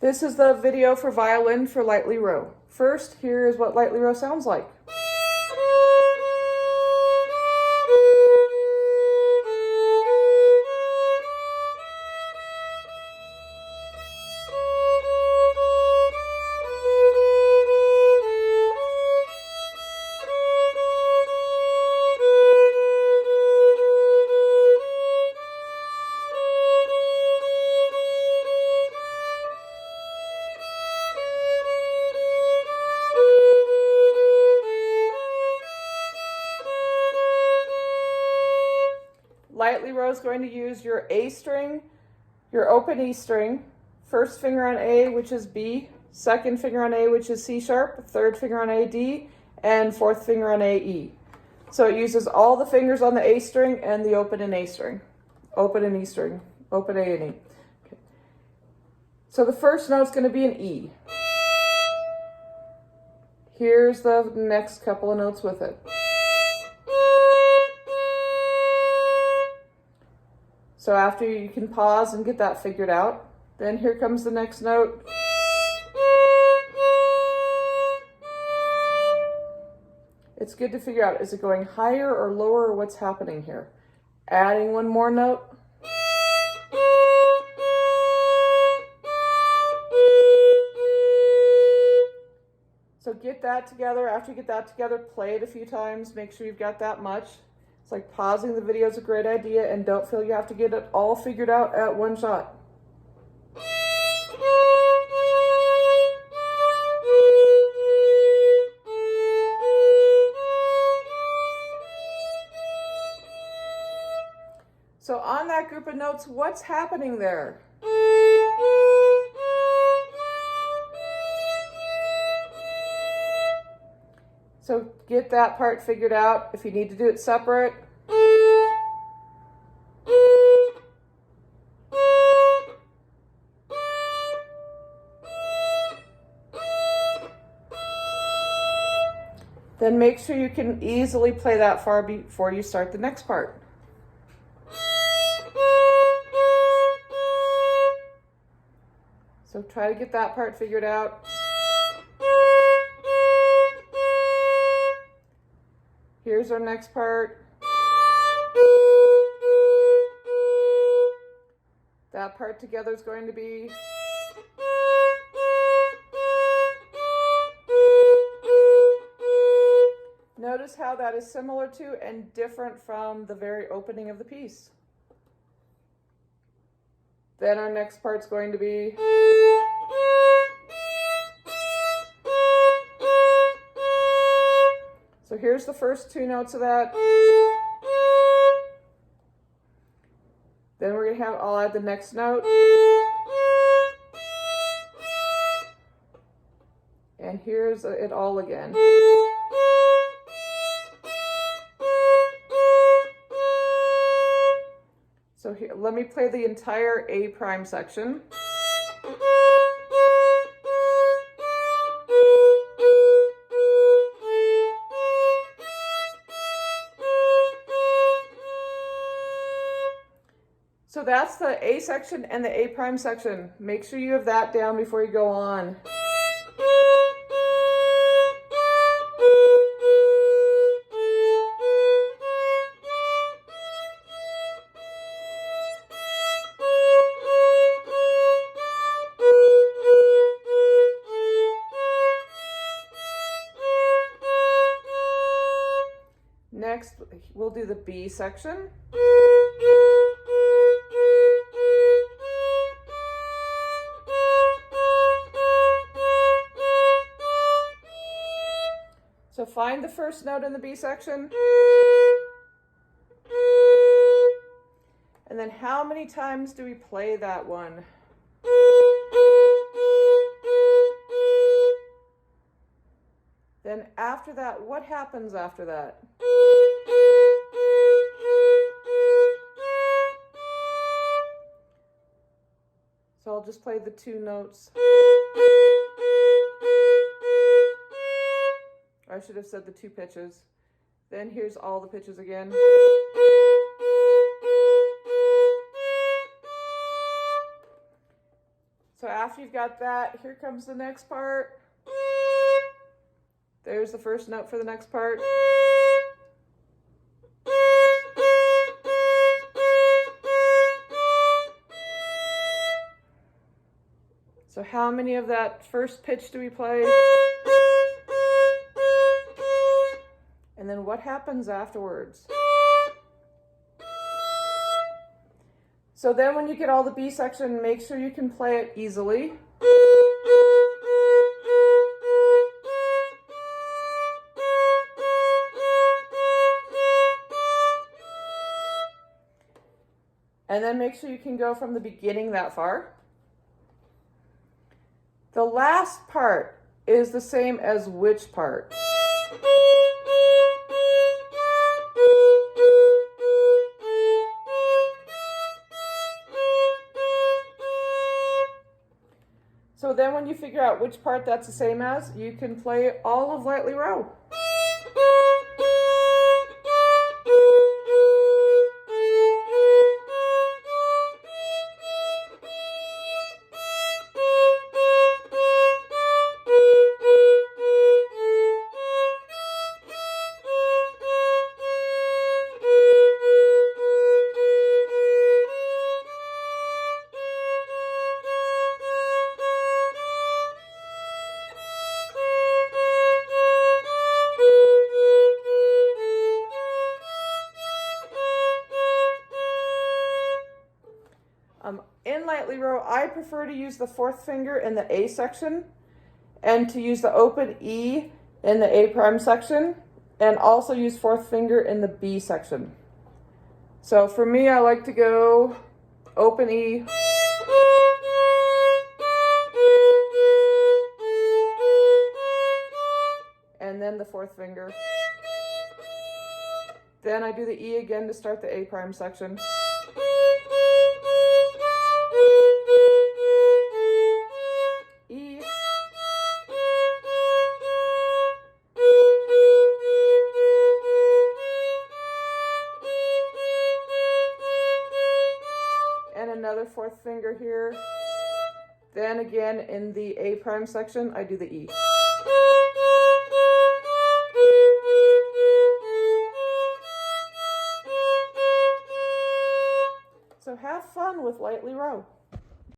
This is the video for violin for lightly row. First, here is what lightly row sounds like. Lightly row is going to use your A string, your open E string, first finger on A, which is B, second finger on A, which is C sharp, third finger on A, D, and fourth finger on A, E. So it uses all the fingers on the A string and the open and A string, open and E string, open A and E. Okay. So the first note is going to be an E. Here's the next couple of notes with it. So after you can pause and get that figured out, then here comes the next note. It's good to figure out, is it going higher or lower or what's happening here? Adding one more note. So get that together. After you get that together, play it a few times. Make sure you've got that much. It's like pausing the video is a great idea, and don't feel you have to get it all figured out at one shot. So on that group of notes, what's happening there? So get that part figured out. If you need to do it separate, then make sure you can easily play that far before you start the next part. So try to get that part figured out. Here's our next part. That part together is going to be. Notice how that is similar to and different from the very opening of the piece. Then our next part's going to be. So here's the first two notes of that. Then we're going to have, I'll add the next note. And here's it all again. So here, let me play the entire A prime section. So that's the A section and the A prime section. Make sure you have that down before you go on. Next, we'll do the B section. So find the first note in the B section. And then how many times do we play that one? Then after that, what happens after that? So I'll just play the two notes. Or I should have said the two pitches. Then here's all the pitches again. So after you've got that, here comes the next part. There's the first note for the next part. So how many of that first pitch do we play? And then what happens afterwards? So then when you get all the B section, make sure you can play it easily. And then make sure you can go from the beginning that far. The last part is the same as which part? So then when you figure out which part that's the same as, you can play all of Lightly Row. In Lightly Row, I prefer to use the fourth finger in the A section and to use the open E in the A prime section, and also use fourth finger in the B section. So for me, I like to go open E, and then the fourth finger. Then I do the E again to start the A prime section. E. And another fourth finger here. Then again in the A prime section, I do the E. So have fun with Lightly Row.